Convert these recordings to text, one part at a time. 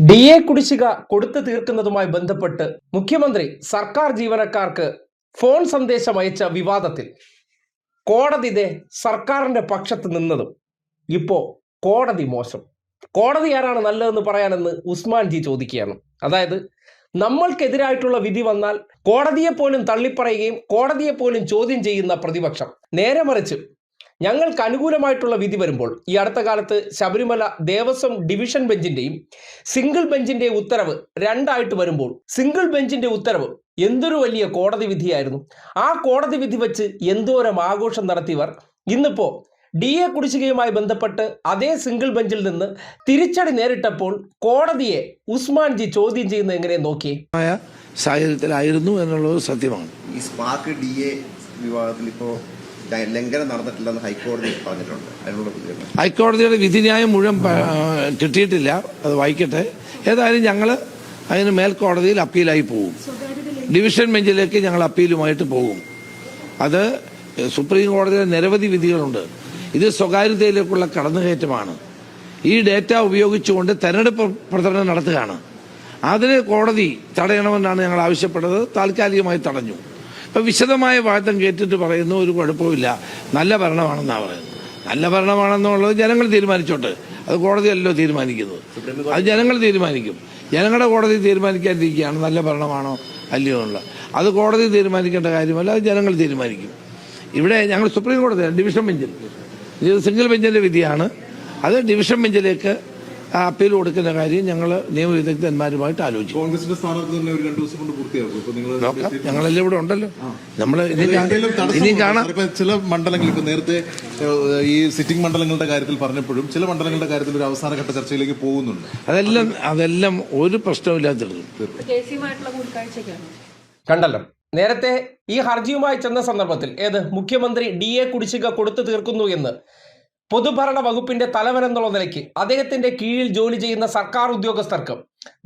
DA കുടിശ്ശിക കൊടുത്തു തീർക്കുന്നതുമായി ബന്ധപ്പെട്ട് മുഖ്യമന്ത്രി സർക്കാർ ജീവനക്കാർക്ക് ഫോൺ സന്ദേശം അയച്ച വിവാദത്തിൽ കോടതി സർക്കാരിന്റെ പക്ഷത്ത് നിന്നതും ഇപ്പോൾ കോടതി മോശം. കോടതി ആരാണ് നല്ലതെന്ന് പറയാനെന്ന് ഉസ്മാൻ ജി ചോദിക്കുകയാണ്. അതായത് നമ്മൾക്കെതിരായിട്ടുള്ള വിധി വന്നാൽ കോടതിയെ പോലും തള്ളിപ്പറയുകയും കോടതിയെ പോലും ചോദ്യം ചെയ്യുന്ന പ്രതിപക്ഷം, നേരെ മറിച്ച് ഞങ്ങൾക്ക് അനുകൂലമായിട്ടുള്ള വിധി വരുമ്പോൾ ഈ അടുത്ത കാലത്ത് ശബരിമല ദേവസ്വം ഡിവിഷൻ ബെഞ്ചിന്റെയും സിംഗിൾ ബെഞ്ചിന്റെയും ഉത്തരവ് രണ്ടായിട്ട് വരുമ്പോൾ സിംഗിൾ ബെഞ്ചിന്റെ ഉത്തരവ് എന്തൊരു വലിയ കോടതി വിധിയായിരുന്നു. ആ കോടതി വിധി വെച്ച് എന്തോരം ആഘോഷം നടത്തിയവർ ഇന്നിപ്പോ DA കുടിശ്ശികയുമായി ബന്ധപ്പെട്ട് അതേ സിംഗിൾ ബെഞ്ചിൽ നിന്ന് തിരിച്ചടി നേരിട്ടപ്പോൾ കോടതിയെ ഉസ്മാൻ ജി ചോദ്യം ചെയ്യുന്നത് എങ്ങനെ നോക്കി സാഹചര്യത്തിലായിരുന്നു എന്നുള്ളത് സത്യമാണ്. ഈ സ്പാർക്ക് DA വിവാദത്തിൽ ഇപ്പോൾ ലംഘനം നടന്നിട്ടില്ലെന്ന് ഹൈക്കോടതി പറഞ്ഞിട്ടുണ്ട്. ഹൈക്കോടതിയുടെ വിധിന്യായം മുഴുവൻ കിട്ടിയിട്ടില്ല, അത് വായിക്കട്ടെ. ഏതായാലും ഞങ്ങൾ അതിന് മേൽക്കോടതിയിൽ അപ്പീലായി പോകും. ഡിവിഷൻ ബെഞ്ചിലേക്ക് ഞങ്ങൾ അപ്പീലുമായിട്ട് പോകും. അത് സുപ്രീം കോടതിയുടെ നിരവധി വിധികളുണ്ട്. ഇത് സ്വകാര്യതയിലേക്കുള്ള കടന്നുകയറ്റമാണ്. ഈ ഡേറ്റ ഉപയോഗിച്ചുകൊണ്ട് തെരഞ്ഞെടുപ്പ് പ്രചരണം നടത്തുകയാണ്. അതിന് കോടതി തടയണമെന്നാണ് ഞങ്ങൾ ആവശ്യപ്പെട്ടത്. താൽക്കാലികമായി തടഞ്ഞു. ഇപ്പം വിശദമായ വാദം കേട്ടിട്ട് പറയുന്നു ഒരു കുഴപ്പമില്ല, നല്ല ഭരണമാണെന്നാണ് പറയുന്നത്. നല്ല ഭരണമാണെന്നുള്ളത് ജനങ്ങൾ തീരുമാനിച്ചോട്ടെ, അത് കോടതിയല്ലോ തീരുമാനിക്കുന്നത്. അത് ജനങ്ങൾ തീരുമാനിക്കും. ജനങ്ങളുടെ കോടതി തീരുമാനിക്കാതിരിക്കുകയാണ് നല്ല ഭരണമാണോ അല്ലയോ എന്നുള്ളത്. അത് കോടതി തീരുമാനിക്കേണ്ട കാര്യമല്ല, അത് ജനങ്ങൾ തീരുമാനിക്കും. ഇവിടെ ഞങ്ങൾ സുപ്രീം കോടതി ഡിവിഷൻ ബെഞ്ചിൽ, ഇത് സിംഗിൾ ബെഞ്ചിന്റെ വിധിയാണ്. അത് ഡിവിഷൻ ബെഞ്ചിലേക്ക് അപ്പീൽ കൊടുക്കുന്ന കാര്യം ഞങ്ങൾ നിയമവിദഗ്ധന്മാരുമായിട്ട് ആലോചിക്കും. കോൺഗ്രസിന്റെ സ്ഥാനാർത്ഥി തന്നെ ഒരു 2 ദിവസം കൊണ്ട് പൂർത്തിയാക്കും. ഞങ്ങളെല്ലാം ഇവിടെ ഉണ്ടല്ലോ. നമ്മൾ ഇനി കാണാം. ചില മണ്ഡലങ്ങൾ ഇപ്പൊ നേരത്തെ ഈ സിറ്റിംഗ് മണ്ഡലങ്ങളുടെ കാര്യത്തിൽ പറഞ്ഞപ്പോഴും ചില മണ്ഡലങ്ങളുടെ കാര്യത്തിൽ ഒരു അവസാനഘട്ട ചർച്ചയിലേക്ക് പോകുന്നുണ്ട്. അതെല്ലാം ഒരു പ്രശ്നമില്ലാത്തിരുന്നു. കണ്ടല്ലോ, നേരത്തെ ഈ ഹർജിയുമായി ചെന്ന സന്ദർഭത്തിൽ മുഖ്യമന്ത്രി DA കുടിശ്ശിക കൊടുത്തു തീർക്കുന്നു എന്ന് പൊതുഭരണ വകുപ്പിന്റെ തലവൻ എന്നുള്ള നിലയ്ക്ക് അദ്ദേഹത്തിന്റെ കീഴിൽ ജോലി ചെയ്യുന്ന സർക്കാർ ഉദ്യോഗസ്ഥർക്ക്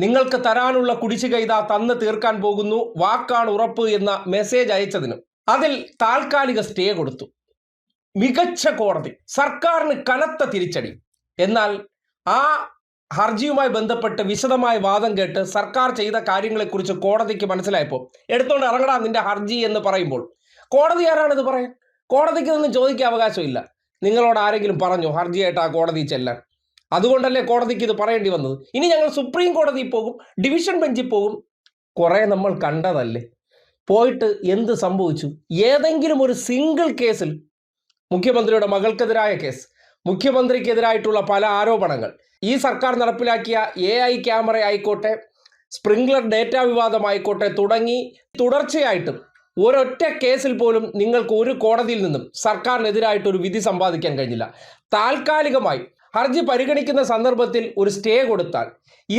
നിങ്ങൾക്ക് തരാനുള്ള കുടിശ്ശിക ഇതാ തന്ന് തീർക്കാൻ പോകുന്നു, വാക്കാണ് ഉറപ്പ് എന്ന മെസ്സേജ് അയച്ചതിന് അതിൽ താൽക്കാലിക സ്റ്റേ കൊടുത്തു. മികച്ച കോടതി, സർക്കാരിന് കനത്ത തിരിച്ചടി. എന്നാൽ ആ ഹർജിയുമായി ബന്ധപ്പെട്ട് വിശദമായ വാദം കേട്ട് സർക്കാർ ചെയ്ത കാര്യങ്ങളെക്കുറിച്ച് കോടതിക്ക് മനസ്സിലായപ്പോൾ എടുത്തോണ്ട് ഇറങ്ങടാ നിന്റെ ഹർജി എന്ന് പറയുമ്പോൾ കോടതി ആരാണിത് പറയാൻ? കോടതിക്ക് ഇതൊന്നും ചോദിക്കാൻ അവകാശമില്ല. നിങ്ങളോട് ആരെങ്കിലും പറഞ്ഞോ ഹർജിയായിട്ട് ആ കോടതി ചെല്ലാൻ? അതുകൊണ്ടല്ലേ കോടതിക്ക് ഇത് പറയേണ്ടി വന്നത്. ഇനി ഞങ്ങൾ സുപ്രീം കോടതിയിൽ പോകും, ഡിവിഷൻ ബെഞ്ചിൽ പോകും. കുറെ നമ്മൾ കണ്ടതല്ലേ. പോയിട്ട് എന്ത് സംഭവിച്ചു? ഏതെങ്കിലും ഒരു സിംഗിൾ കേസിൽ മുഖ്യമന്ത്രിയുടെ മകൾക്കെതിരായ കേസ്, മുഖ്യമന്ത്രിക്കെതിരായിട്ടുള്ള പല ആരോപണങ്ങൾ, ഈ സർക്കാർ നടപ്പിലാക്കിയ AI ക്യാമറ ആയിക്കോട്ടെ, സ്പ്രിംഗ്ലർ ഡേറ്റ വിവാദമായിക്കോട്ടെ, തുടങ്ങി തുടർച്ചയായിട്ടും ഒരൊറ്റ കേസിൽ പോലും നിങ്ങൾക്ക് ഒരു കോടതിയിൽ നിന്നും സർക്കാരിനെതിരായിട്ട് ഒരു വിധി സമ്പാദിക്കാൻ കഴിഞ്ഞില്ല. താൽക്കാലികമായി ഹർജി പരിഗണിക്കുന്ന സന്ദർഭത്തിൽ ഒരു സ്റ്റേ കൊടുത്താൽ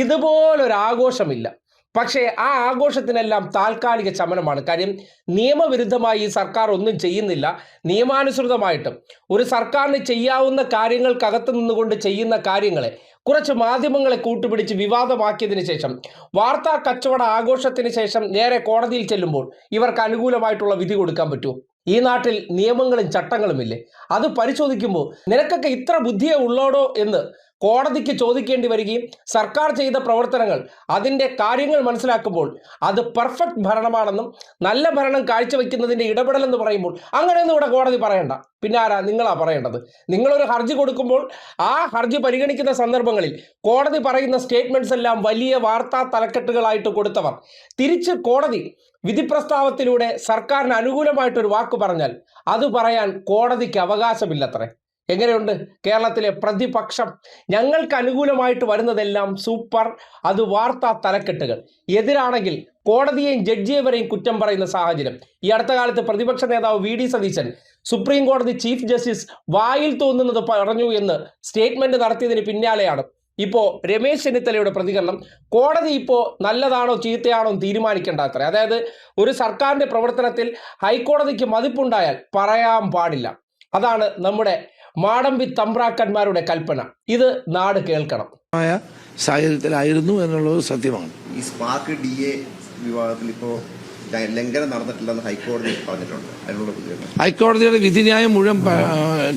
ഇതുപോലൊരാഘോഷമില്ല. പക്ഷേ ആ ആഘോഷത്തിനെല്ലാം താൽക്കാലിക ശമനമാണ്. കാര്യം നിയമവിരുദ്ധമായി ഈ സർക്കാർ ഒന്നും ചെയ്യുന്നില്ല. നിയമാനുസൃതമായിട്ടും ഒരു സർക്കാരിന് ചെയ്യാവുന്ന കാര്യങ്ങൾക്കകത്ത് നിന്നുകൊണ്ട് ചെയ്യുന്ന കാര്യങ്ങളെ കുറച്ച് മാധ്യമങ്ങളെ കൂട്ടുപിടിച്ച് വിവാദമാക്കിയതിനു ശേഷം വാർത്താ കച്ചവട ആഘോഷത്തിന് ശേഷം നേരെ കോടതിയിൽ ചെല്ലുമ്പോൾ ഇവർക്ക് അനുകൂലമായിട്ടുള്ള വിധി കൊടുക്കാൻ പറ്റുമോ? ഈ നാട്ടിൽ നിയമങ്ങളും ചട്ടങ്ങളുമില്ലേ? അത് പരിശോധിക്കുമ്പോൾ നിനക്കൊക്കെ ഇത്ര ബുദ്ധിയെ ഉള്ളോടോ എന്ന് കോടതിക്ക് ചോദിക്കേണ്ടി വരികയും സർക്കാർ ചെയ്ത പ്രവർത്തനങ്ങൾ, അതിൻ്റെ കാര്യങ്ങൾ മനസ്സിലാക്കുമ്പോൾ അത് പെർഫെക്റ്റ് ഭരണമാണെന്നും നല്ല ഭരണം കാഴ്ചവെക്കുന്നതിൻ്റെ ഇടപെടലെന്ന് പറയുമ്പോൾ അങ്ങനെയൊന്നും ഇവിടെ കോടതി പറയണ്ട. പിന്നെ ആരാ? നിങ്ങളാ പറയേണ്ടത്. നിങ്ങളൊരു ഹർജി കൊടുക്കുമ്പോൾ ആ ഹർജി പരിഗണിക്കുന്ന സന്ദർഭങ്ങളിൽ കോടതി പറയുന്ന സ്റ്റേറ്റ്മെന്റ്സ് എല്ലാം വലിയ വാർത്താ തലക്കെട്ടുകളായിട്ട് കൊടുത്തവർ തിരിച്ച് കോടതി വിധി പ്രസ്താവത്തിലൂടെ സർക്കാരിന് അനുകൂലമായിട്ടൊരു വാക്ക് പറഞ്ഞാൽ അത് പറയാൻ കോടതിക്ക് അവകാശമില്ലത്രേ. എങ്ങനെയുണ്ട് കേരളത്തിലെ പ്രതിപക്ഷം? ഞങ്ങൾക്ക് അനുകൂലമായിട്ട് വരുന്നതെല്ലാം സൂപ്പർ, അത് വാർത്താ തലക്കെട്ടുകൾ. എതിരാണെങ്കിൽ കോടതിയെയും ജഡ്ജിയെവരെയും കുറ്റം പറയുന്ന സാഹചര്യം. ഈ അടുത്ത കാലത്ത് പ്രതിപക്ഷ നേതാവ് VD സതീശൻ സുപ്രീം കോടതി ചീഫ് ജസ്റ്റിസ് വായിൽ തോന്നുന്നത് പറഞ്ഞു എന്ന് സ്റ്റേറ്റ്മെന്റ് നടത്തിയതിന് പിന്നാലെയാണ് ഇപ്പോൾ രമേശ് ചെന്നിത്തലയുടെ പ്രതികരണം. കോടതി ഇപ്പോൾ നല്ലതാണോ ചീത്തയാണോ തീരുമാനിക്കേണ്ട അത്ര. അതായത് ഒരു സർക്കാരിന്റെ പ്രവർത്തനത്തിൽ ഹൈക്കോടതിക്ക് മതിപ്പുണ്ടായാൽ പറയാൻ പാടില്ല. അതാണ് നമ്മുടെ മാടമ്പി തമ്പ്രാക്കന്മാരുടെ കൽപ്പന. ഇത് നാട് കേൾക്കണം. സാഹചര്യത്തിലായിരുന്നു എന്നുള്ളത് സത്യമാണ്. ഈ സ്പാർക്ക് DA വിവാദത്തിൽ ഇപ്പോൾ ലംഘനം നടന്നിട്ടില്ലെന്ന് ഹൈക്കോടതി പറഞ്ഞിട്ടുണ്ട്. ഹൈക്കോടതിയുടെ വിധിന്യായം മുഴുവൻ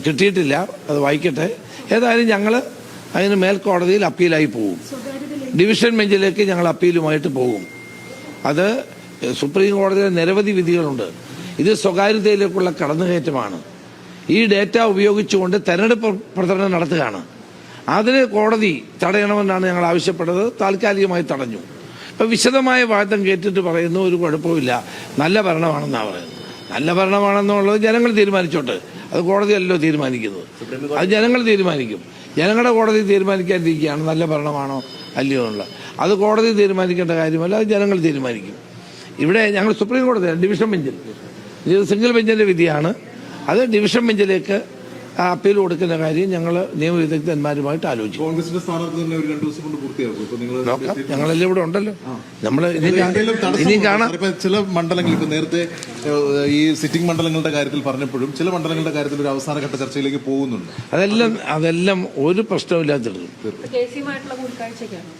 കിട്ടിയിട്ടില്ല, അത് വായിക്കട്ടെ. ഏതായാലും ഞങ്ങൾ അതിന് മേൽക്കോടതിയിൽ അപ്പീലായി പോകും. ഡിവിഷൻ ബെഞ്ചിലേക്ക് ഞങ്ങൾ അപ്പീലുമായിട്ട് പോകും. അത് സുപ്രീം കോടതിയിലെ നിരവധി വിധികളുണ്ട്. ഇത് സ്വകാര്യതയിലേക്കുള്ള കടന്നുകയറ്റമാണ്. ഈ ഡേറ്റ ഉപയോഗിച്ചുകൊണ്ട് തെരഞ്ഞെടുപ്പ് പ്രചരണം നടത്തുകയാണ്. അതിന് കോടതി തടയണമെന്നാണ് ഞങ്ങൾ ആവശ്യപ്പെട്ടത്. താൽക്കാലികമായി തടഞ്ഞു. ഇപ്പം വിശദമായ വാദം കേട്ടിട്ട് പറയുന്നു ഒരു കുഴപ്പമില്ല, നല്ല ഭരണമാണെന്നാണ് പറയുന്നത്. നല്ല ഭരണമാണെന്നുള്ളത് ജനങ്ങൾ തീരുമാനിച്ചോട്ടെ. അത് കോടതിയല്ലോ തീരുമാനിക്കുന്നത്. അത് ജനങ്ങൾ തീരുമാനിക്കും. ജനങ്ങളുടെ കോടതി തീരുമാനിക്കാതിരിക്കുകയാണ് നല്ല ഭരണമാണോ അല്ലയോ എന്നുള്ളത്. അത് കോടതി തീരുമാനിക്കേണ്ട കാര്യമല്ല, അത് ജനങ്ങൾ തീരുമാനിക്കും. ഇവിടെ ഞങ്ങൾ സുപ്രീം കോടതി ഡിവിഷൻ ബെഞ്ചിൽ, ഇത് സിംഗിൾ ബെഞ്ചിന്റെ വിധിയാണ്. അത് ഡിവിഷൻ ബെഞ്ചിലേക്ക് അപ്പീൽ കൊടുക്കുന്ന കാര്യം ഞങ്ങൾ നിയമവിദഗ്ധന്മാരുമായിട്ട് ആലോചിക്കും. കോൺഗ്രസിന്റെ സ്ഥാനാർത്ഥി തന്നെ ഒരു 2 ദിവസം കൊണ്ട് പൂർത്തിയാക്കും. ഇപ്പൊ നിങ്ങൾ നോക്കാം, ഞങ്ങളെല്ലാം ഇവിടെ ഉണ്ടല്ലോ. നമ്മൾ ഇനി കാണാം. ചില മണ്ഡലങ്ങൾ ഇപ്പൊ നേരത്തെ ഈ സിറ്റിംഗ് മണ്ഡലങ്ങളുടെ കാര്യത്തിൽ പറഞ്ഞപ്പോഴും ചില മണ്ഡലങ്ങളുടെ കാര്യത്തിൽ ഒരു അവസാനഘട്ട ചർച്ചയിലേക്ക് പോകുന്നുണ്ട്. അതെല്ലാം ഒരു പ്രശ്നമില്ലാത്തിടും. കെ സിയുമായിട്ടുള്ള കൂടിക്കാഴ്ചയ്ക്കാണ്